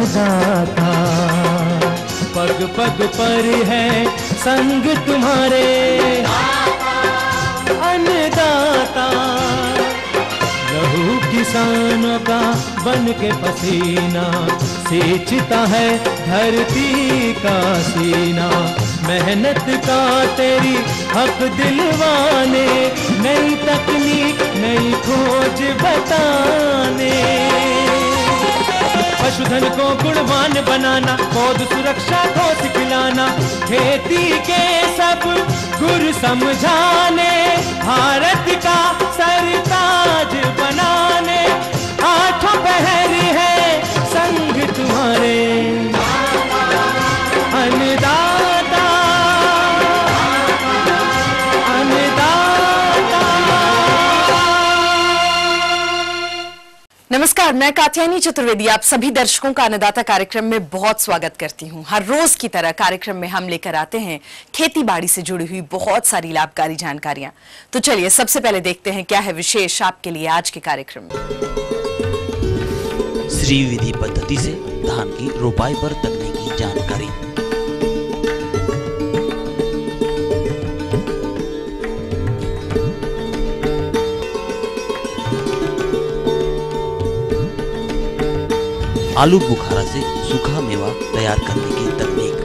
अन्नदाता, पग पग पर है संग तुम्हारे अन्नदाता। लहू किसानों का बन के पसीना सींचता है धरती का सीना। मेहनत का तेरी हक दिलवाने, नई तकनीक नई खोज बताने। पशुधन को गुणवान बनाना, पौध सुरक्षा को सिखलाना, खेती के सब गुर समझाने, भारत का सरताज बनाने। आठों पहर है संग तुम्हारे अन्नदाता, अन्नदाता। नमस्कार, मैं कात्यायनी चतुर्वेदी आप सभी दर्शकों का अन्नदाता कार्यक्रम में बहुत स्वागत करती हूं। हर रोज की तरह कार्यक्रम में हम लेकर आते हैं खेती बाड़ी से जुड़ी हुई बहुत सारी लाभकारी जानकारियां। तो चलिए सबसे पहले देखते हैं क्या है विशेष आपके लिए आज के कार्यक्रम में। श्री विधि पद्धति से धान की रोपाई पर तकनीकी जानकारी। आलू बुखारा से सूखा मेवा तैयार करने की तकनीक।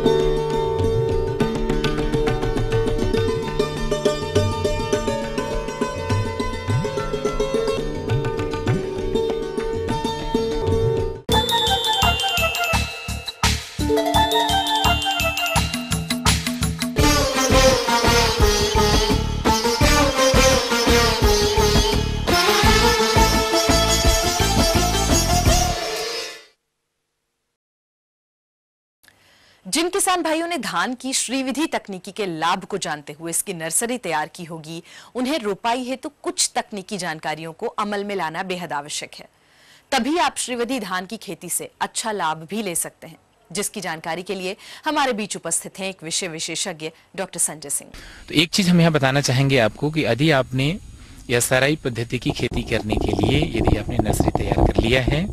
जिन किसान भाइयों ने धान की श्रीविधि तकनीकी के लाभ को जानते हुए इसकी नर्सरी तैयार की होगी, उन्हें रोपाई हेतु तो कुछ तकनीकी जानकारियों को अमल में लाना बेहद आवश्यक है। तभी आप श्रीविधि धान की खेती से अच्छा लाभ भी ले सकते हैं, जिसकी जानकारी के लिए हमारे बीच उपस्थित हैं एक विषय विशेषज्ञ डॉक्टर संजय सिंह। तो एक चीज हम यहाँ बताना चाहेंगे आपको कि यदि आपने एसआरआई पद्धति की खेती करने के लिए यदि आपने नर्सरी तैयार कर लिया है,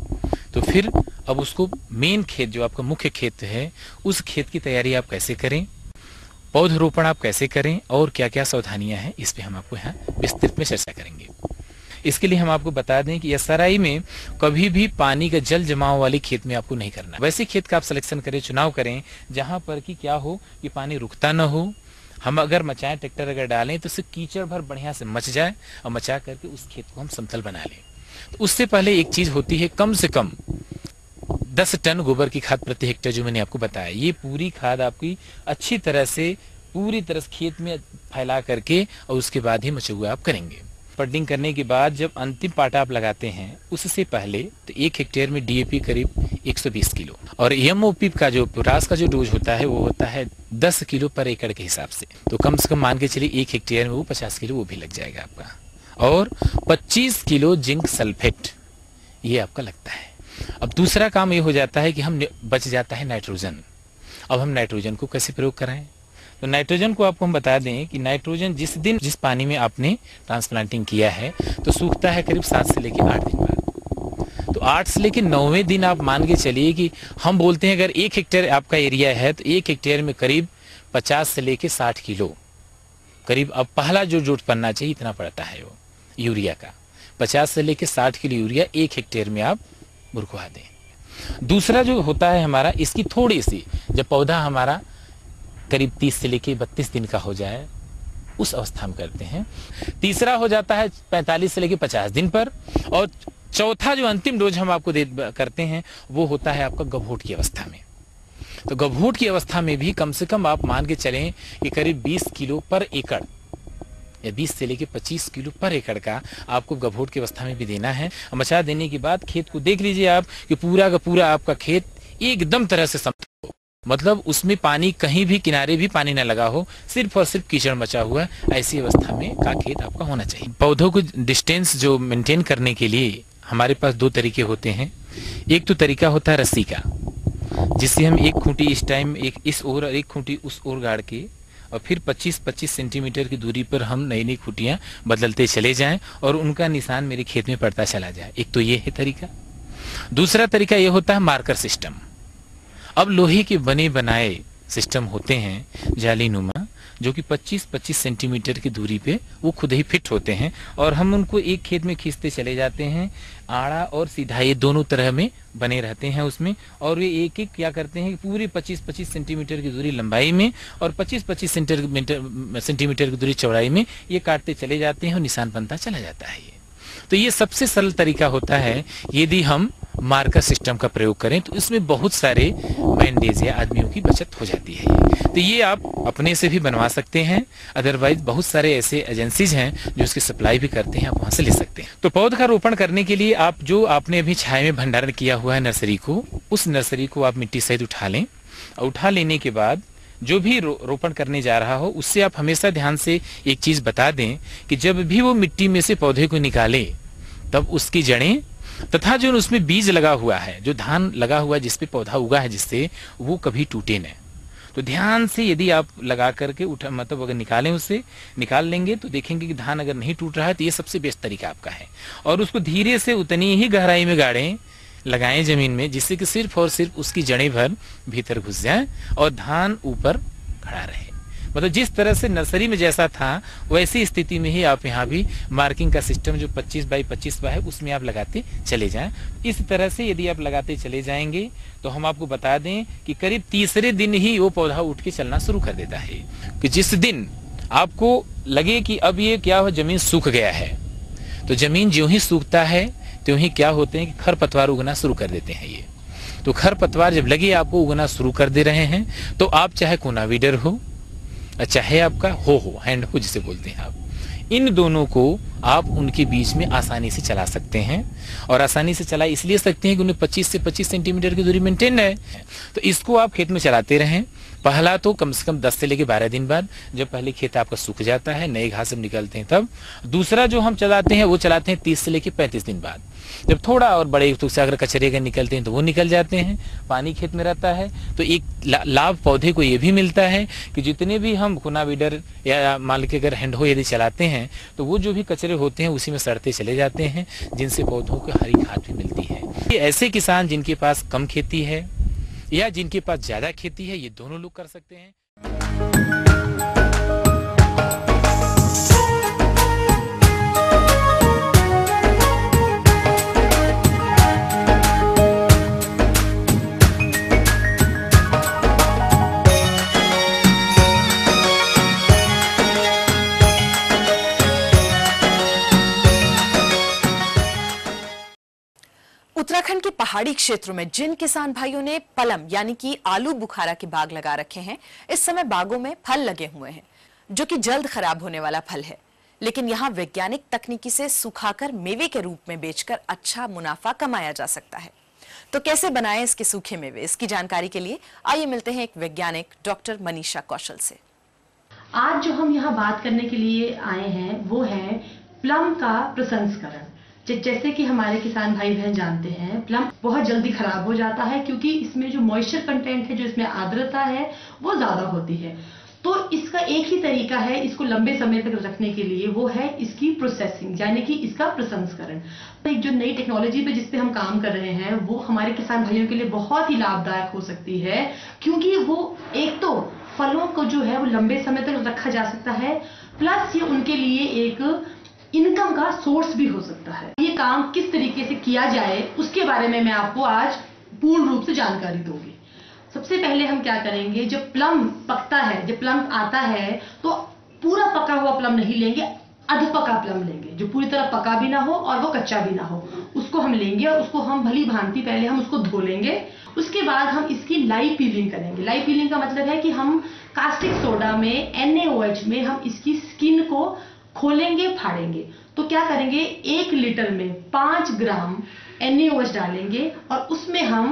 तो फिर अब उसको मेन खेत जो आपका मुख्य खेत है उस खेत की तैयारी आप कैसे करें, पौधरोपण आप कैसे करें और क्या क्या सावधानियां हैं, इस पे हम आपको यहाँ विस्तृत में चर्चा करेंगे। इसके लिए हम आपको बता दें कि एसआरआई में कभी भी पानी का जल जमाव वाले खेत में आपको नहीं करना। वैसे खेत का आप सिलेक्शन करें, चुनाव करें जहां पर कि क्या हो कि पानी रुकता न हो। हम अगर मचाएं, ट्रैक्टर अगर डालें तो उससे कीचड़ भर बढ़िया से मच जाए और मचा करके उस खेत को हम समतल बना लें। तो उससे पहले एक चीज होती है, कम से कम 10 टन गोबर की खाद प्रति हेक्टेयर जो मैंने आपको बताया, ये पूरी खाद आपकी अच्छी तरह से पूरी तरह से खेत में फैला करके और उसके बाद ही मचुआ आप करेंगे। पडिंग करने के बाद जब अंतिम पाटा आप लगाते हैं उससे पहले तो 1 हेक्टेयर में डीएपी करीब 120 किलो और एमओपी का जो पोटास का जो डोज होता है वो होता है 10 किलो पर एकड़ के हिसाब से। तो कम से कम मान के चलिए 1 हेक्टेयर में वो 50 किलो वो भी लग जाएगा आपका, और 25 किलो जिंक सल्फेट ये आपका लगता है। अब दूसरा काम ये हो जाता है कि हम बच जाता है नाइट्रोजन। अब हम नाइट्रोजन को कैसे प्रयोग कराएं? तो नाइट्रोजन को आपको हम बता दें कि नाइट्रोजन जिस पानी में आपने ट्रांसप्लांटिंग किया है तो सूखता है करीब 7 से लेकर 8 दिन बाद। तो 8 से लेकर 9वें दिन आप मान के चलिए कि हम बोलते हैं अगर 1 हेक्टेयर आपका एरिया है तो 1 हेक्टेयर में करीब 50 से लेकर 60 किलो करीब अब पहला जो जोट पड़ना चाहिए इतना पड़ता है वो यूरिया का। 50 से लेकर 60 किलो यूरिया 1 हेक्टेयर में आप बुरखवा दें। दूसरा जो होता है हमारा, इसकी थोड़ी सी जब पौधा हमारा करीब 30 से लेकर 32 दिन का हो जाए उस अवस्था में करते हैं। तीसरा हो जाता है 45 से लेकर 50 दिन पर, और चौथा जो अंतिम डोज हम आपको करते हैं वो होता है आपका गभोट की अवस्था में। तो गभोट की अवस्था में भी कम से कम आप मान के चलें कि करीब 20 किलो पर एकड़ या 20 से लेकर 25 किलो पर एकड़ का आपको गभोट की अवस्था में भी देना है। मचा देने के बाद खेत को देख लीजिए आप कि पूरा का पूरा आपका खेत एकदम तरह से समतल हो, मतलब उसमें पानी कहीं भी किनारे भी पानी न लगा हो, सिर्फ और सिर्फ कीचड़ मचा हुआ, ऐसी अवस्था में का खेत आपका होना चाहिए। पौधों को डिस्टेंस जो मेंटेन करने के लिए हमारे पास 2 तरीके होते हैं। एक तो तरीका होता है रस्सी का, जिससे हम एक खूंटी इस टाइम एक इस ओर और एक खूंटी उस ओर गाड़ के और फिर 25-25 सेंटीमीटर की दूरी पर हम नई नई खूंटियां बदलते चले जाएं और उनका निशान मेरे खेत में पड़ता चला जाए। एक तो ये है तरीका। दूसरा तरीका ये होता है मार्कर सिस्टम। अब लोहे के बने बनाए सिस्टम होते हैं जालीनुमा, जो कि 25-25 सेंटीमीटर की दूरी पे वो खुद ही फिट होते हैं और हम उनको एक खेत में खींचते चले जाते हैं। आड़ा और सीधा ये दोनों तरह में बने रहते हैं उसमें, और वे एक एक क्या करते हैं कि पूरी 25-25 सेंटीमीटर की दूरी लंबाई में और 25-25 सेंटीमीटर की दूरी चौड़ाई में ये काटते चले जाते हैं और निशान बनता चला जाता है। ये तो ये सबसे सरल तरीका होता है। यदि हम मार्कर सिस्टम का प्रयोग करें तो इसमें बहुत सारे मैंडेज या आदमियों की बचत हो जाती है। तो ये आप अपने से भी बनवा सकते हैं, अदरवाइज बहुत सारे ऐसे एजेंसीज हैं जो इसकी सप्लाई भी करते हैं, आप वहां से ले सकते हैं। तो पौध का रोपण करने के लिए आप जो आपने अभी छाया में भंडारण किया हुआ है नर्सरी को, उस नर्सरी को आप मिट्टी सहित उठा लें। उठा लेने के बाद जो भी रोपण करने जा रहा हो उससे आप हमेशा ध्यान से एक चीज बता दें कि जब भी वो मिट्टी में से पौधे को निकाले तब उसकी जड़ें तथा जो उसमें बीज लगा हुआ है, जो धान लगा हुआ है जिसपे पौधा उगा है, जिससे वो कभी टूटे न। तो ध्यान से यदि आप लगा करके उठा मतलब अगर निकालें, उससे निकाल लेंगे तो देखेंगे कि धान अगर नहीं टूट रहा है तो ये सबसे बेस्ट तरीका आपका है। और उसको धीरे से उतनी ही गहराई में गाड़ें, लगाएं जमीन में, जिससे कि सिर्फ और सिर्फ उसकी जड़ें भर भीतर घुस जाएं और धान ऊपर खड़ा रहे। मतलब जिस तरह से नर्सरी में जैसा था वैसी स्थिति में ही आप यहाँ भी मार्किंग का सिस्टम जो 25 बाई 25 है उसमें आप लगाते चले जाएं। इस तरह से यदि आप लगाते चले जाएंगे तो हम आपको बता दें कि करीब तीसरे दिन ही वो पौधा उठ के चलना शुरू कर देता है। कि जिस दिन आपको लगे कि अब ये क्या हो, जमीन सूख गया है, तो जमीन ज्यों ही सूखता है त्यों ही क्या होते हैं कि खरपतवार उगना शुरू कर देते हैं। ये तो खरपतवार जब लगे आपको उगना शुरू कर दे रहे हैं तो आप चाहे कोनावीडर हो चाहे आपका हो हैंड हो जिसे बोलते हैं आप, इन दोनों को आप उनके बीच में आसानी से चला सकते हैं। और आसानी से चला इसलिए सकते हैं कि उन्हें 25 से 25 सेंटीमीटर की दूरी मेंटेन है। तो इसको आप खेत में चलाते रहें। पहला तो कम से कम 10 से लेकर 12 दिन बाद, जब पहले खेत आपका सूख जाता है, नए घास जब निकलते हैं तब। दूसरा जो हम चलाते हैं वो चलाते हैं 30 से लेकर 35 दिन बाद, जब थोड़ा और बड़े से अगर कचरे के निकलते हैं तो वो निकल जाते हैं, पानी खेत में रहता है। तो एक लाभ पौधे को ये भी मिलता है कि जितने भी हम कोनावीडर या मान के अगर हैंड हो यदि चलाते हैं तो वो जो भी कचरे होते हैं उसी में सड़ते चले जाते हैं, जिनसे पौधों को हरी खाद भी मिलती है। ये ऐसे किसान जिनके पास कम खेती है या जिनके पास ज्यादा खेती है, ये दोनों लोग कर सकते हैं। उत्तराखंड के पहाड़ी क्षेत्रों में जिन किसान भाइयों ने पलम यानी कि आलू बुखारा के बाग लगा रखे हैं, इस समय बागों में फल लगे हुए हैं जो कि जल्द खराब होने वाला फल है। लेकिन यहाँ वैज्ञानिक तकनीकी से सुखाकर मेवे के रूप में बेचकर अच्छा मुनाफा कमाया जा सकता है। तो कैसे बनाएं इसके सूखे मेवे, इसकी जानकारी के लिए आइए मिलते हैं एक वैज्ञानिक डॉक्टर मनीषा कौशल से। आज जो हम यहाँ बात करने के लिए आए हैं वो है प्लम का प्रसंस्करण। जैसे कि हमारे किसान भाई बहन जानते हैं, प्लम बहुत जल्दी खराब हो जाता है क्योंकि इसमें जो मॉइस्चर कंटेंट है, जो इसमें आर्द्रता है वो ज्यादा होती है। तो इसका एक ही तरीका है इसको लंबे समय तक रखने के लिए, वो है इसकी प्रोसेसिंग यानी कि इसका प्रसंस्करण। एक जो नई टेक्नोलॉजी पे जिस पे हम काम कर रहे हैं वो हमारे किसान भाइयों के लिए बहुत ही लाभदायक हो सकती है, क्योंकि वो एक तो फलों को जो है वो लंबे समय तक रखा जा सकता है, प्लस ये उनके लिए एक इनकम का सोर्स भी हो सकता है। ये काम किस तरीके से किया जाए उसके बारे में मैं आपको आज पूर्ण रूप से जानकारी दूंगी। सबसे पहले हम क्या करेंगे, जब प्लम पकता है, जब प्लम आता है तो पूरा पका हुआ प्लम नहीं लेंगे, अधपका प्लम लेंगे जो पूरी तरह पका भी ना हो और वो कच्चा भी ना हो। उसको हम लेंगे और उसको हम भली भांति पहले हम उसको धो लेंगे। उसके बाद हम इसकी लाइव पीलिंग करेंगे। लाइव पीलिंग का मतलब है कि हम कास्टिक सोडा में NaOH में हम इसकी स्किन को खोलेंगे, फाड़ेंगे। तो क्या करेंगे, 1 लीटर में 5 ग्राम NaOH डालेंगे और उसमें हम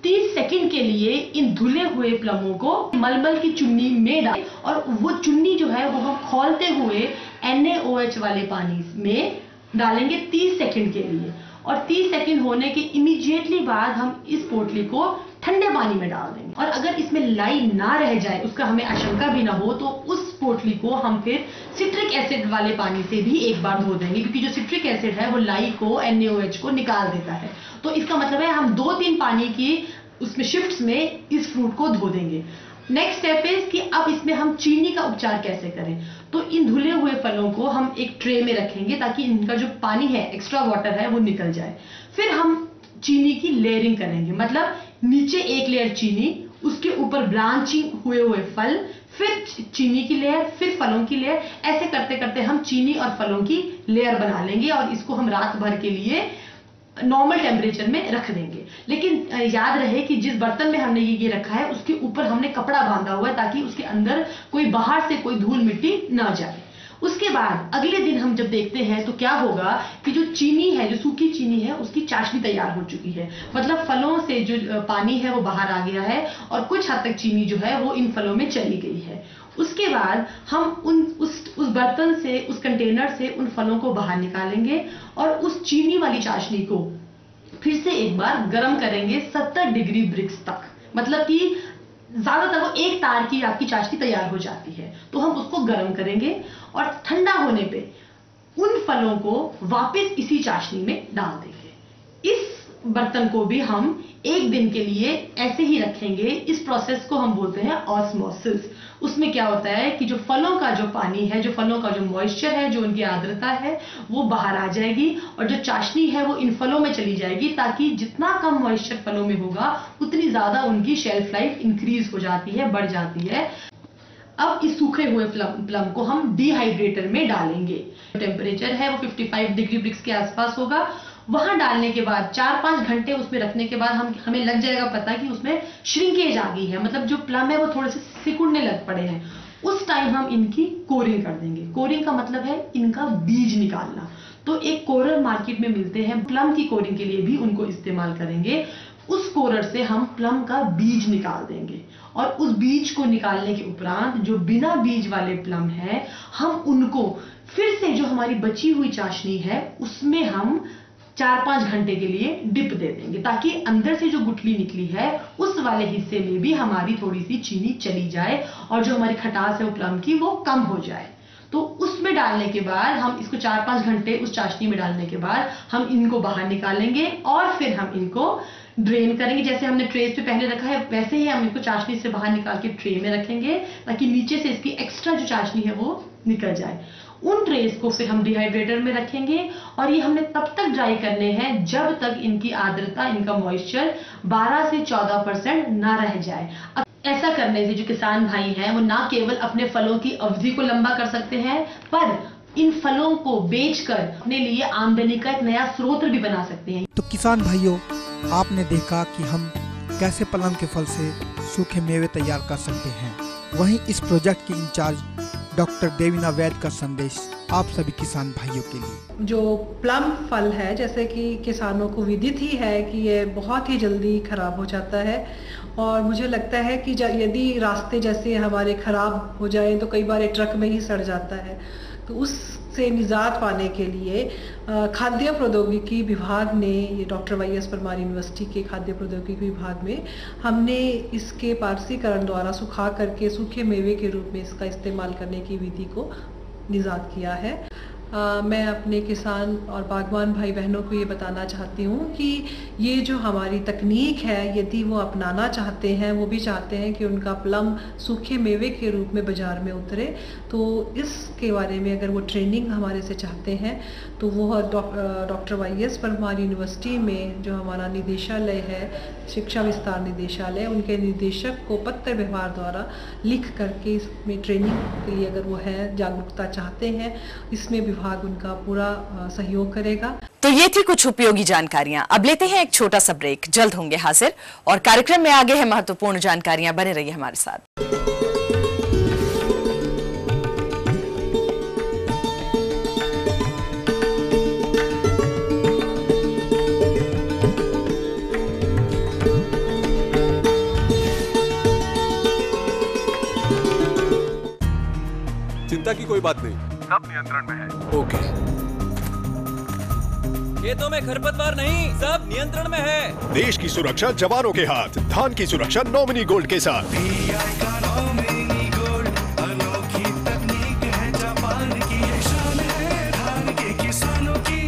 30 सेकंड के लिए इन धुले हुए प्लमों को मलमल की चुन्नी में डालें और वो चुन्नी जो है वो हम खौलते हुए NaOH वाले पानी में डालेंगे 30 सेकंड के लिए। और 30 सेकंड होने के इमीडिएटली बाद हम इस पोटली को ठंडे पानी में डाल देंगे। और अगर इसमें लाई ना रह जाए, उसका हमें आशंका भी ना हो, तो उस पोटली को हम फिर सिट्रिक एसिड वाले पानी से भी एक बार धो देंगे, क्योंकि जो सिट्रिक एसिड है वो लाई को NaOH को निकाल देता है। तो इसका मतलब है हम 2-3 पानी की उसमें शिफ्ट्स में इस फ्रूट को धो देंगे। नेक्स्ट स्टेप है कि अब इसमें हम चीनी का उपचार कैसे करें। तो इन धुले हुए फलों को हम एक ट्रे में रखेंगे ताकि इनका जो पानी है, एक्स्ट्रा वाटर है, वो निकल जाए। फिर हम चीनी की लेयरिंग करेंगे, मतलब नीचे एक लेयर चीनी, उसके ऊपर ब्रांचिंग हुए फल, फिर चीनी की लेयर, फिर फलों की लेयर। ऐसे करते करते हम चीनी और फलों की लेयर बना लेंगे और इसको हम रात भर के लिए नॉर्मल टेम्परेचर में रख देंगे। लेकिन याद रहे कि जिस बर्तन में हमने ये रखा है उसके ऊपर हमने कपड़ा बांधा हुआ है ताकि उसके अंदर कोई बाहर से कोई धूल मिट्टी ना जाए। उसके बाद अगले दिन हम जब देखते हैं तो क्या होगा कि जो चीनी है, जो सूखी चीनी है, उसकी चाशनी तैयार हो चुकी है। मतलब फलों से जो पानी है वो बाहर आ गया है और कुछ हद तक चीनी जो है वो इन फलों में चली गई है। उसके बाद हम उस बर्तन से, उस कंटेनर से उन फलों को बाहर निकालेंगे और उस चीनी वाली चाशनी को फिर से एक बार गर्म करेंगे 70 डिग्री ब्रिक्स तक। मतलब कि ज्यादातर वो एक तार की आपकी चाशनी तैयार हो जाती है। तो हम उसको गर्म करेंगे और ठंडा होने पे उन फलों को वापस इसी चाशनी में डाल देंगे। इस बर्तन को भी हम एक दिन के लिए ऐसे ही रखेंगे। इस प्रोसेस को हम बोलते हैं ऑस्मोसिस। उसमें क्या होता है कि जो फलों का जो पानी है, जो फलों का जो मॉइस्चर है, जो उनकी आर्द्रता है, वो बाहर आ जाएगी और जो चाशनी है वो इन फलों में चली जाएगी ताकि जितना कम मॉइस्चर फलों में होगा उतनी ज्यादा उनकी शेल्फ लाइफ इंक्रीज हो जाती है, बढ़ जाती है। अब इस सूखे हुए प्लम को हम डिहाइड्रेटर में डालेंगे। टेम्परेचर है वो 55 डिग्री ब्रिक्स के आसपास होगा। वहां डालने के बाद 4-5 घंटे उसमें रखने के बाद हमें लग जाएगा पता कि उसमें श्रिंकेज आ गई है, मतलब जो प्लम है वो थोड़े से सिकुड़ने लग पड़े हैं। उस टाइम हम इनकी कोरिंग कर देंगे। कोरिंग का मतलब है इनका बीज निकालना। तो एक कोरर मार्केट में मिलते हैं, प्लम की कोरिंग के लिए भी उनको इस्तेमाल करेंगे। उस कोरर से हम प्लम का बीज निकाल देंगे और उस बीज को निकालने के उपरांत जो बिना बीज वाले प्लम है, हम उनको फिर से जो हमारी बची हुई चाशनी है उसमें हम 4-5 घंटे के लिए डिप दे देंगे ताकि अंदर से जो गुठली निकली है उस वाले हिस्से में भी हमारी थोड़ी सी चीनी चली जाए और जो हमारी खटास है वो प्लम की वो कम हो जाए। तो उसमें डालने के बाद हम इसको 4-5 घंटे उस चाशनी में डालने के बाद हम इनको बाहर निकालेंगे और फिर हम इनको ड्रेन करेंगे। जैसे हमने ट्रेस पे पहले रखा है वैसे ही हम इनको चाशनी से बाहर निकाल के ट्रे में रखेंगे ताकि नीचे से इसकी एक्स्ट्रा जो चाशनी है वो निकल जाए। उन ट्रेस को फिर हम डिहाइड्रेटर में रखेंगे और ये हमने तब तक ड्राई करने हैं जब तक इनकी आर्द्रता, इनका मॉइस्चर 12 से 14% ना रह जाए। अब ऐसा करने से जो किसान भाई हैं वो ना केवल अपने फलों की अवधि को लंबा कर सकते हैं पर इन फलों को बेचकर अपने लिए आमदनी का एक नया स्रोत भी बना सकते हैं। तो किसान भाइयों, आपने देखा कि हम कैसे प्लम के फल से सूखे मेवे तैयार कर सकते हैं। वहीं इस प्रोजेक्ट की इंचार्ज डॉक्टर देवीना वैद का संदेश आप सभी किसान भाइयों के लिए। जो प्लम फल है, जैसे कि किसानों को विदित ही है कि ये बहुत ही जल्दी खराब हो जाता है और मुझे लगता है कि यदि रास्ते जैसे हमारे खराब हो जाएं तो कई बार ये ट्रक में ही सड़ जाता है। तो उससे निजात पाने के लिए खाद्य प्रौद्योगिकी विभाग ने, ये डॉक्टर वाई.एस. परमार यूनिवर्सिटी के खाद्य प्रौद्योगिकी विभाग में हमने इसके पारसीकरण द्वारा सुखा करके सूखे मेवे के रूप में इसका इस्तेमाल करने की विधि को निजात किया है। मैं अपने किसान और बागवान भाई बहनों को ये बताना चाहती हूँ कि ये जो हमारी तकनीक है, यदि वो अपनाना चाहते हैं, वो भी चाहते हैं कि उनका प्लम सूखे मेवे के रूप में बाज़ार में उतरे, तो इसके बारे में अगर वो ट्रेनिंग हमारे से चाहते हैं तो वो डॉक्टर वाई.एस. परमार यूनिवर्सिटी में जो हमारा निदेशालय है, शिक्षा विस्तार निदेशालय, उनके निदेशक को पत्र व्यवहार द्वारा लिख करके इसमें ट्रेनिंग के लिए अगर वो है जागरूकता चाहते हैं, इसमें विभाग उनका पूरा सहयोग करेगा। तो ये थी कुछ उपयोगी जानकारियां। अब लेते हैं एक छोटा सा ब्रेक, जल्द होंगे हाजिर और कार्यक्रम में आगे है महत्वपूर्ण जानकारियां। बने रहिए हमारे साथ। चिंता की कोई बात नहीं, सब नियंत्रण में है। ओके। खेतों में खरपतवार नहीं, सब नियंत्रण में है। देश की सुरक्षा जवानों के हाथ, धान की सुरक्षा नॉमिनी गोल्ड के साथ। नॉमिनी गोल्ड अनोखी तकनीक है, जापान की ये शान है, धान के किसानों की।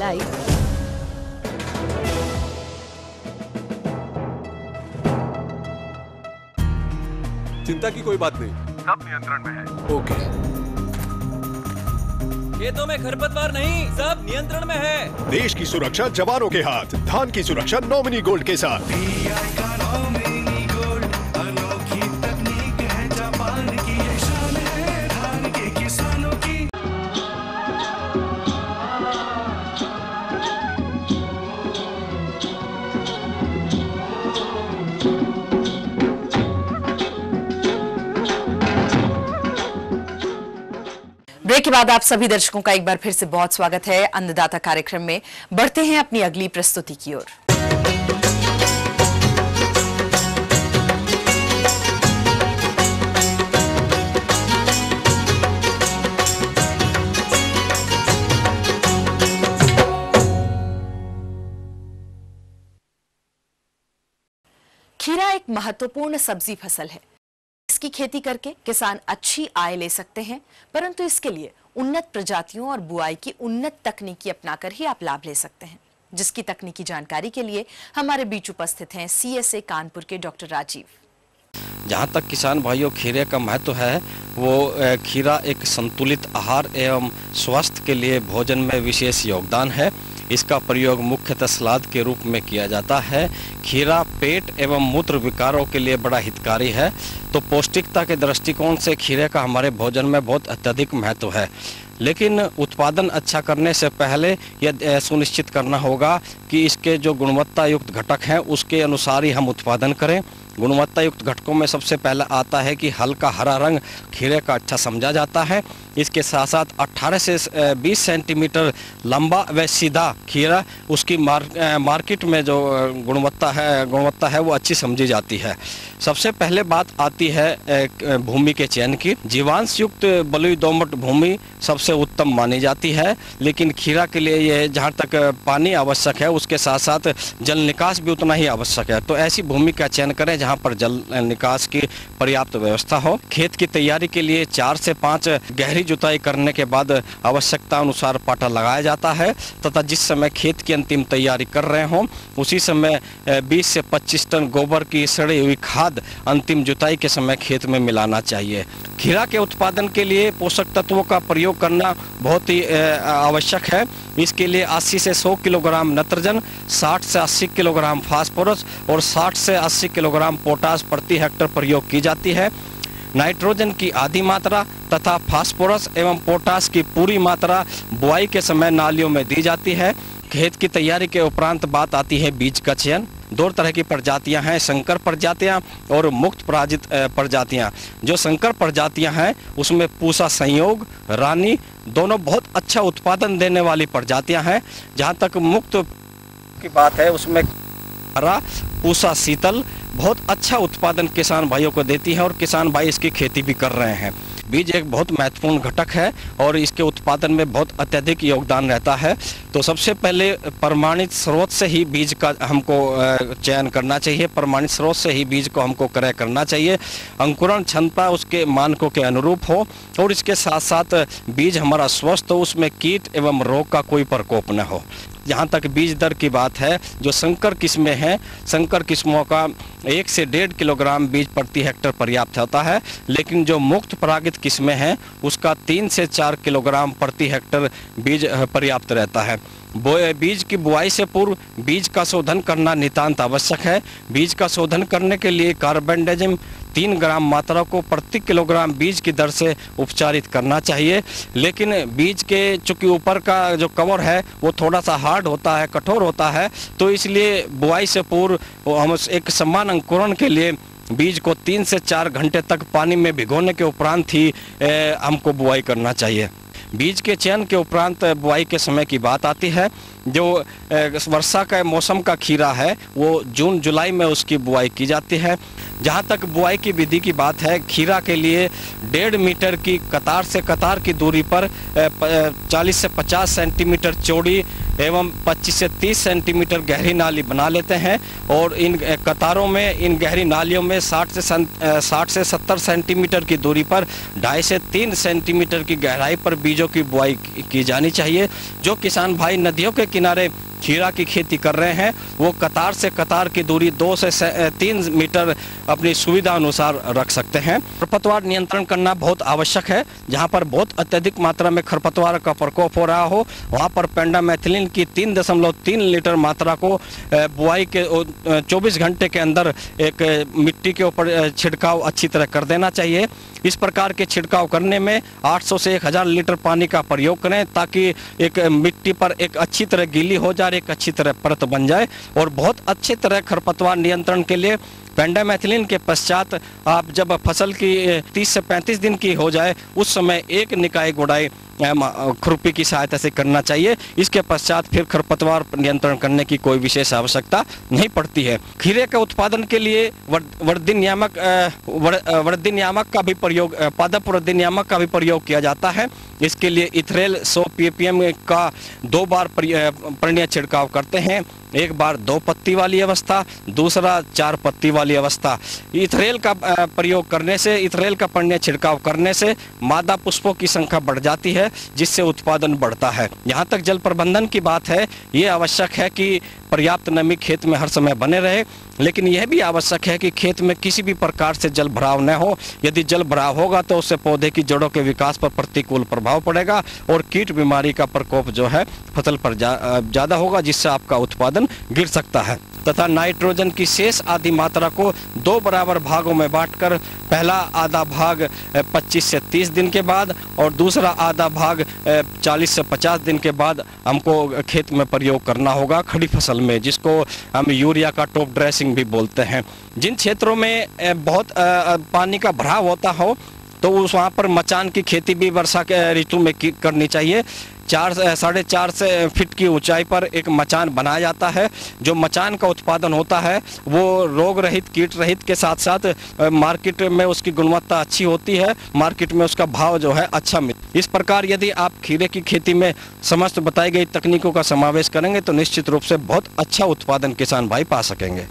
लाइव। चिंता की कोई बात नहीं, सब नियंत्रण में है। ओके। खेतों में खरपतवार नहीं, सब नियंत्रण में है। देश की सुरक्षा जवानों के हाथ, धान की सुरक्षा नॉमिनी गोल्ड के साथ। PI का नॉमिनी गोल्ड, अनोखी तकनीक है जापान की, ये शान है धान के किसानों की। ब्रेक के बाद आप सभी दर्शकों का एक बार फिर से बहुत स्वागत है अन्नदाता कार्यक्रम में। बढ़ते हैं अपनी अगली प्रस्तुति की ओर। खीरा एक महत्वपूर्ण सब्जी फसल है। इसकी खेती करके किसान अच्छी आय ले सकते हैं, परंतु इसके लिए उन्नत प्रजातियों और बुआई की उन्नत तकनीकी अपनाकर ही आप लाभ ले सकते हैं, जिसकी तकनीकी जानकारी के लिए हमारे बीच उपस्थित हैं CSA कानपुर के डॉक्टर राजीव। जहाँ तक किसान भाइयों खीरे का महत्व है, वो खीरा एक संतुलित आहार एवं स्वास्थ्य के लिए भोजन में विशेष योगदान है। इसका प्रयोग मुख्यतः सलाद के रूप में किया जाता है। खीरा पेट एवं मूत्र विकारों के लिए बड़ा हितकारी है, तो पौष्टिकता के दृष्टिकोण से खीरे का हमारे भोजन में बहुत अत्यधिक महत्व है। लेकिन उत्पादन अच्छा करने से पहले यह सुनिश्चित करना होगा कि इसके जो गुणवत्ता युक्त घटक हैं उसके अनुसार ही हम उत्पादन करें। गुणवत्ता युक्त घटकों में सबसे पहला आता है कि हल्का हरा रंग खीरे का अच्छा समझा जाता है। इसके साथ साथ 18 से 20 सेंटीमीटर लंबा व सीधा खीरा, उसकी मार्केट में जो गुणवत्ता है वो अच्छी समझी जाती है। सबसे पहले बात आती है भूमि के चयन की। जीवांश युक्त बलुई दोमट भूमि सबसे उत्तम मानी जाती है, लेकिन खीरा के लिए ये जहाँ तक पानी आवश्यक है उसके साथ साथ जल निकास भी उतना ही आवश्यक है। तो ऐसी भूमि का चयन करें जहाँ पर जल निकास की पर्याप्त व्यवस्था हो। खेत की तैयारी के लिए 4 से 5 गहरी जुताई करने के बाद आवश्यकता अनुसार पाटा लगाया जाता है, तथा जिस समय खेत की अंतिम तैयारी कर रहे हों उसी समय 20 से 25 टन गोबर की सड़ी हुई खाद अंतिम जुताई के समय खेत में मिलाना चाहिए। खीरा के उत्पादन के लिए पोषक तत्वों का प्रयोग करना बहुत ही आवश्यक है। इसके लिए 80 से 100 किलोग्राम नाइट्रोजन, 60 से 80 किलोग्राम फास्फोरस और 60 से 80 किलोग्राम पोटाश प्रति हेक्टेयर प्रयोग की जाती है। नाइट्रोजन की आधी मात्रा तथा फास्फोरस एवं पोटाश की पूरी मात्रा बुआई के समय नालियों में दी जाती है। खेत की तैयारी के उपरांत बात आती है बीज का चयन। 2 तरह की प्रजातियां हैं, संकर प्रजातियां और मुक्त पराजित प्रजातियां। जो संकर प्रजातियां हैं उसमें पूसा संयोग, रानी दोनों बहुत अच्छा उत्पादन देने वाली प्रजातियां हैं। जहां तक मुक्त की बात है उसमें हरा, पूसा शीतल बहुत अच्छा उत्पादन किसान भाइयों को देती है और किसान भाई इसकी खेती भी कर रहे हैं। बीज एक बहुत महत्वपूर्ण घटक है और इसके उत्पादन में बहुत अत्यधिक योगदान रहता है। तो सबसे पहले प्रमाणित स्रोत से ही बीज का हमको चयन करना चाहिए, प्रमाणित स्रोत से ही बीज को हमको क्रय करना चाहिए। अंकुरण क्षमता उसके मानकों के अनुरूप हो और इसके साथ साथ बीज हमारा स्वस्थ हो, उसमें कीट एवं रोग का कोई प्रकोप न हो। जहाँ तक बीज दर की बात है, जो संकर किस्में हैं, संकर किस्मों का 1 से 1.5 किलोग्राम बीज प्रति हेक्टेयर पर्याप्त होता है, लेकिन जो मुक्त परागित किस्में हैं उसका 3 से 4 किलोग्राम प्रति हेक्टेयर बीज पर्याप्त रहता है। बीज की बुआई से पूर्व बीज का शोधन करना नितांत आवश्यक है। बीज का शोधन करने के लिए कार्बेंडाजिम 3 ग्राम मात्रा को प्रति किलोग्राम बीज की दर से उपचारित करना चाहिए। लेकिन बीज के चूंकि ऊपर का जो कवर है वो थोड़ा सा हार्ड होता है, कठोर होता है, तो इसलिए बुआई से पूर्व हम एक समान अंकुरण के लिए बीज को 3 से 4 घंटे तक पानी में भिगोने के उपरांत ही हमको बुआई करना चाहिए। बीज के चयन के उपरांत बुआई के समय की बात आती है। जो वर्षा का मौसम का खीरा है वो जून जुलाई में उसकी बुआई की जाती है। जहाँ तक बुआई की विधि की बात है, खीरा के लिए 1.5 मीटर की कतार से कतार की दूरी पर 40 से 50 सेंटीमीटर चौड़ी एवं 25 से 30 सेंटीमीटर गहरी नाली बना लेते हैं और इन कतारों में, इन गहरी नालियों में 60 से 70 सेंटीमीटर की दूरी पर 2.5 से 3 सेंटीमीटर की गहराई पर बीजों की बुआई की जानी चाहिए। जो किसान भाई नदियों के किनारे खीरा की खेती कर रहे हैं वो कतार से कतार की दूरी 2 से 3 मीटर अपनी सुविधा अनुसार रख सकते हैं। खरपतवार नियंत्रण करना बहुत आवश्यक है। जहां पर बहुत अत्यधिक मात्रा में खरपतवार का प्रकोप हो रहा हो वहां पर पेंडामेथिलिन की 3.3 लीटर मात्रा को बुआई के 24 घंटे के अंदर एक मिट्टी के ऊपर छिड़काव अच्छी तरह कर देना चाहिए। इस प्रकार के छिड़काव करने में 800 से 1000 लीटर पानी का प्रयोग करें ताकि एक मिट्टी पर एक अच्छी तरह गीली हो जाए, एक अच्छी तरह परत बन जाए। और बहुत अच्छी तरह खरपतवार नियंत्रण के लिए पेंडामेथिलिन के पश्चात आप जब फसल की 30 से 35 दिन की हो जाए उस समय एक निकाय गुड़ाई खुरपी की सहायता से करना चाहिए। इसके पश्चात फिर खरपतवार नियंत्रण करने की कोई विशेष आवश्यकता नहीं पड़ती है। खीरे के उत्पादन के लिए वृद्धि नियामक का भी प्रयोग, पादप वृद्धि नियामक का भी प्रयोग किया जाता है। इसके लिए इथरेल 100 ppm का 2 बार पर्णीय छिड़काव करते हैं। एक बार 2 पत्ती वाली अवस्था, दूसरा 4 पत्ती वाली अवस्था। इथरेल का प्रयोग करने से, इथरेल का पर्णीय छिड़काव करने से मादा पुष्पों की संख्या बढ़ जाती है जिससे उत्पादन बढ़ता है। यहाँ तक जल प्रबंधन की बात है, ये आवश्यक है कि पर्याप्त नमी खेत में हर समय बने रहे, लेकिन यह भी आवश्यक है कि खेत में किसी भी प्रकार से जल भराव न हो। यदि जल भराव होगा तो उससे पौधे की जड़ों के विकास पर प्रतिकूल प्रभाव पड़ेगा और कीट बीमारी का प्रकोप जो है फसल पर ज़्यादा होगा जिससे आपका उत्पादन गिर सकता है। तथा नाइट्रोजन की शेष आधी मात्रा को 2 बराबर भागों में बांटकर पहला आधा भाग 25 से 30 दिन के बाद और दूसरा आधा भाग 40 से 50 दिन के बाद हमको खेत में प्रयोग करना होगा खड़ी फसल में, जिसको हम यूरिया का टॉप ड्रेसिंग भी बोलते हैं। जिन क्षेत्रों में बहुत पानी का भराव होता हो तो उस वहाँ पर मचान की खेती भी वर्षा के ऋतु में करनी चाहिए। 4.5 फीट की ऊंचाई पर एक मचान बनाया जाता है। जो मचान का उत्पादन होता है वो रोग रहित, कीट रहित के साथ साथ मार्केट में उसकी गुणवत्ता अच्छी होती है, मार्केट में उसका भाव जो है अच्छा मिलता है। इस प्रकार यदि आप खीरे की खेती में समस्त बताई गई तकनीकों का समावेश करेंगे तो निश्चित रूप से बहुत अच्छा उत्पादन किसान भाई पा सकेंगे।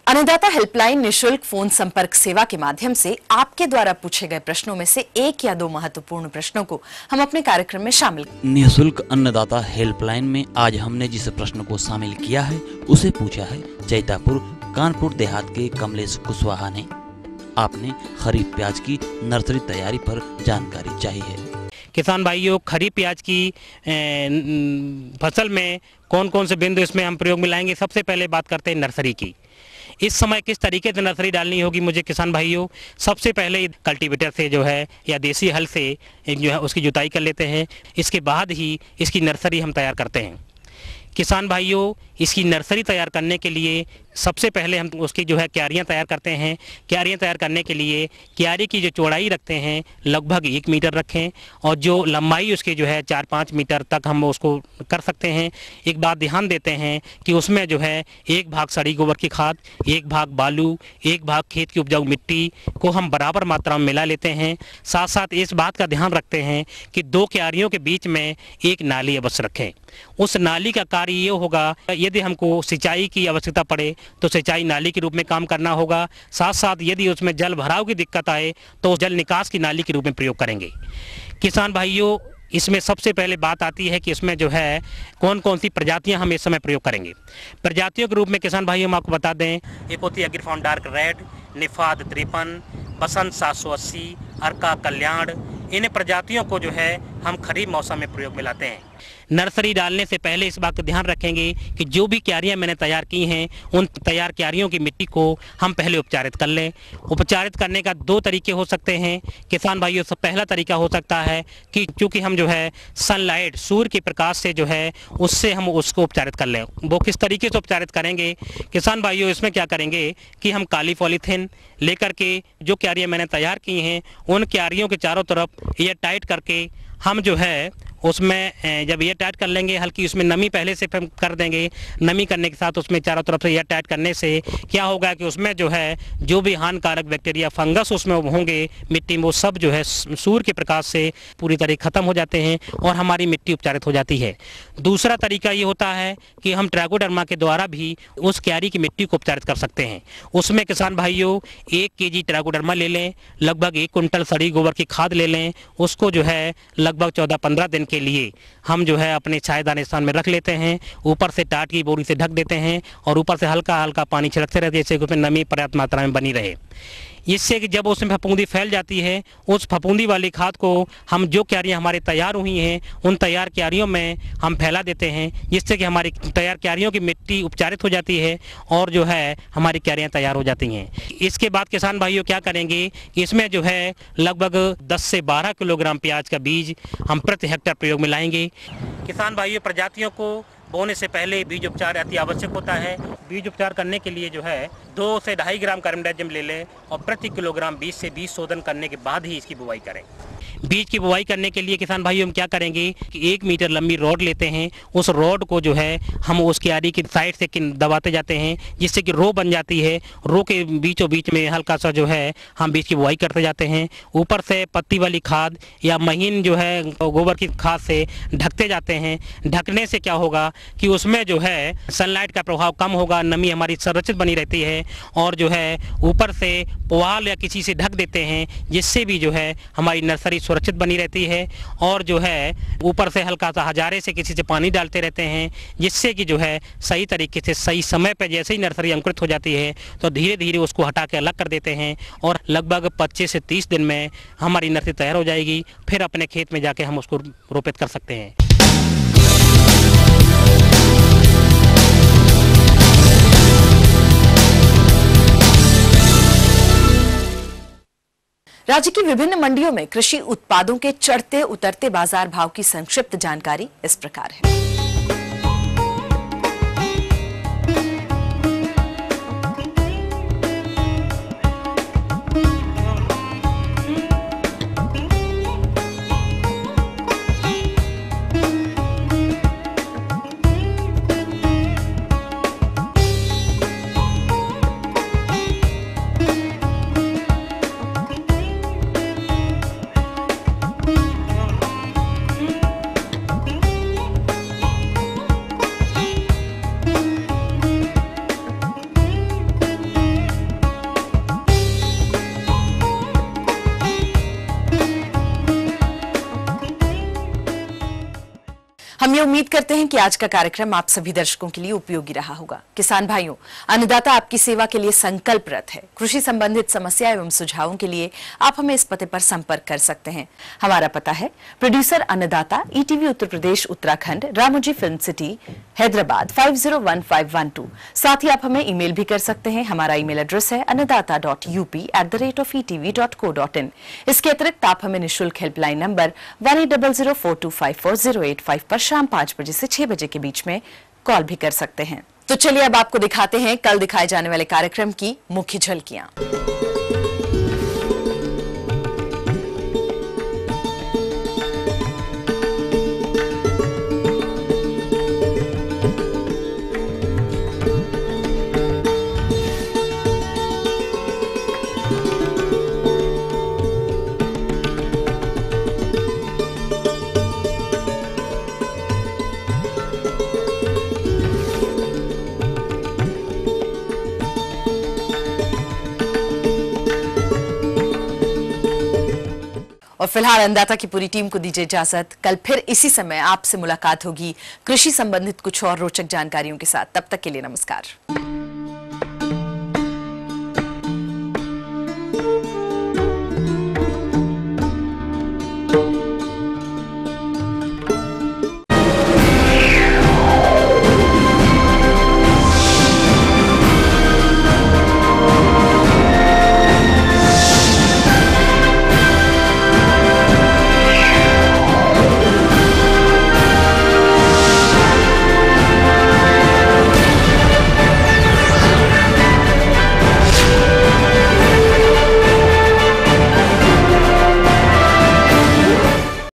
अन्नदाता हेल्पलाइन निशुल्क फोन संपर्क सेवा के माध्यम से आपके द्वारा पूछे गए प्रश्नों में से 1 या 2 महत्वपूर्ण प्रश्नों को हम अपने कार्यक्रम में शामिल। निःशुल्क अन्नदाता हेल्पलाइन में आज हमने जिस प्रश्न को शामिल किया है उसे पूछा है जैतापुर कानपुर देहात के कमलेश कुशवाहा ने। आपने खरीफ प्याज की नर्सरी तैयारी पर जानकारी चाहिए। किसान भाइयों, खरीफ प्याज की फसल में कौन कौन से बिंदु इसमें हम प्रयोग में लाएंगे। सबसे पहले बात करते हैं नर्सरी की। इस समय किस तरीके से नर्सरी डालनी होगी मुझे किसान भाइयों। सबसे पहले कल्टीवेटर से जो है या देसी हल से जो है उसकी जुताई कर लेते हैं। इसके बाद ही इसकी नर्सरी हम तैयार करते हैं। किसान भाइयों, इसकी नर्सरी तैयार करने के लिए सबसे पहले हम उसकी जो है क्यारियाँ तैयार करते हैं। क्यारियाँ तैयार करने के लिए क्यारी की जो चौड़ाई रखते हैं लगभग 1 मीटर रखें और जो लंबाई उसकी जो है 4-5 मीटर तक हम उसको कर सकते हैं। एक बात ध्यान देते हैं कि उसमें जो है 1 भाग सड़ी गोबर की खाद, 1 भाग बालू, 1 भाग खेत की उपजाऊ मिट्टी को हम बराबर मात्रा में मिला लेते हैं। साथ साथ इस बात का ध्यान रखते हैं कि 2 क्यारियों के बीच में एक नाली अवश्य रखें। उस नाली का कार्य ये होगा, यदि हमको सिंचाई की आवश्यकता पड़े तो सिंचाई नाली के रूप में काम करना होगा। साथ साथ यदि उसमें जल भराव की दिक्कत आए तो जल निकास की नाली के रूप में प्रयोग करेंगे। किसान भाइयों, इसमें सबसे पहले बात आती है कि इसमें जो है कौन कौन सी प्रजातियां हम इस समय प्रयोग करेंगे। प्रजातियों के रूप में किसान भाइयों हम आपको बता दें, एक होती है अग्रफॉर्म डार्क रेड, निफाद 53, बसंत 780, अर्का कल्याण। इन प्रजातियों को जो है हम खरीफ मौसम में प्रयोग में लाते हैं। नर्सरी डालने से पहले इस बात का ध्यान रखेंगे कि जो भी क्यारियां मैंने तैयार की हैं उन तैयार क्यारियों की मिट्टी को हम पहले उपचारित कर लें। उपचारित करने का 2 तरीके हो सकते हैं किसान भाइयों। सब पहला तरीका हो सकता है कि क्योंकि हम जो है सनलाइट, सूर्य के प्रकाश से जो है उससे हम उसको उपचारित कर लें। वो किस तरीके से उपचारित करेंगे किसान भाइयों, इसमें क्या करेंगे कि हम काली पॉलीथीन लेकर के जो क्यारियाँ मैंने तैयार की हैं उन क्यारियों के चारों तरफ एयर टाइट करके हम जो है उसमें जब एयर टाइट कर लेंगे, हल्की उसमें नमी पहले से हम कर देंगे। नमी करने के साथ उसमें चारों तरफ से एयर टाइट करने से क्या होगा कि उसमें जो है जो भी हानिकारक बैक्टीरिया फंगस उसमें होंगे मिट्टी में, वो सब जो है सूर्य के प्रकाश से पूरी तरह खत्म हो जाते हैं और हमारी मिट्टी उपचारित हो जाती है। दूसरा तरीका ये होता है कि हम ट्राइकोडर्मा के द्वारा भी उस क्यारी की मिट्टी को उपचारित कर सकते हैं। उसमें किसान भाइयों 1 केजी ट्राइकोडर्मा ले लें, लगभग 1 कुंटल सड़ी गोबर की खाद ले लें, उसको जो है लगभग 14-15 दिन के लिए हम जो है अपने छायेदार स्थान में रख लेते हैं। ऊपर से टाट की बोरी से ढक देते हैं और ऊपर से हल्का हल्का पानी छिड़कते रहते हैं, जिससे उसमें नमी पर्याप्त मात्रा में बनी रहे। इससे कि जब उसमें फफूंदी फैल जाती है, उस फफूंदी वाली खाद को हम जो क्यारियाँ हमारी तैयार हुई हैं उन तैयार क्यारियों में हम फैला देते हैं, जिससे कि हमारी तैयार क्यारियों की मिट्टी उपचारित हो जाती है और जो है हमारी क्यारियाँ तैयार हो जाती हैं। इसके बाद किसान भाइयों क्या करेंगे कि इसमें जो है लगभग 10 से 12 किलोग्राम प्याज का बीज हम प्रति हेक्टेयर प्रयोग में लाएंगे। किसान भाइयों प्रजातियों को बोने से पहले बीज उपचार अति आवश्यक होता है। बीज उपचार करने के लिए जो है 2 से 2.5 ग्राम कार्बनडाइजियम ले लें और प्रति किलोग्राम 20 से 20 शोधन करने के बाद ही इसकी बुवाई करें। बीज की बुवाई करने के लिए किसान भाइयों हम क्या करेंगे कि 1 मीटर लंबी रॉड लेते हैं। उस रॉड को जो है हम उस क्यारी की साइड से दबाते जाते हैं, जिससे कि रो बन जाती है। रो के बीचों बीच में हल्का सा जो है हम बीज की बुवाई करते जाते हैं। ऊपर से पत्ती वाली खाद या महीन जो है गोबर की खाद से ढकते जाते हैं। ढकने से क्या होगा कि उसमें जो है सनलाइट का प्रभाव कम होगा, नमी हमारी संरक्षित बनी रहती है और जो है ऊपर से पुआल या किसी से ढक देते हैं, जिससे भी जो है हमारी नर्सरी सुरक्षित बनी रहती है। और जो है ऊपर से हल्का सा हजारे से किसी से पानी डालते रहते हैं, जिससे कि जो है सही तरीके से सही समय पर जैसे ही नर्सरी अंकुरित हो जाती है तो धीरे धीरे उसको हटा के अलग कर देते हैं और लगभग 25 से 30 दिन में हमारी नर्सरी तैयार हो जाएगी। फिर अपने खेत में जाके हम उसको रोपित कर सकते हैं। राज्य की विभिन्न मंडियों में कृषि उत्पादों के चढ़ते उतरते बाजार भाव की संक्षिप्त जानकारी इस प्रकार है। हम ये उम्मीद करते हैं कि आज का कार्यक्रम आप सभी दर्शकों के लिए उपयोगी रहा होगा। किसान भाइयों, अन्नदाता आपकी सेवा के लिए संकल्परत है। कृषि संबंधित समस्या एवं सुझावों के लिए आप हमें इस पते पर संपर्क कर सकते हैं। हमारा पता है प्रोड्यूसर अन्नदाता, ETV Uttar Pradesh Uttarakhand, Ramoji film city, Hyderabad 501512। साथ ही आप हमें ईमेल भी कर सकते हैं। हमारा ईमेल एड्रेस है annadata.up@etv.co.in। इसके अतिरिक्त आप हमें निःशुल्क हेल्पलाइन नंबर 180042540855 पर शाम 5 बजे से 6 बजे के बीच में कॉल भी कर सकते हैं। तो चलिए अब आपको दिखाते हैं कल दिखाए जाने वाले कार्यक्रम की मुख्य झलकियां। और फिलहाल अन्नदाता की पूरी टीम को दीजिए इजाजत। कल फिर इसी समय आपसे मुलाकात होगी कृषि संबंधित कुछ और रोचक जानकारियों के साथ। तब तक के लिए नमस्कार।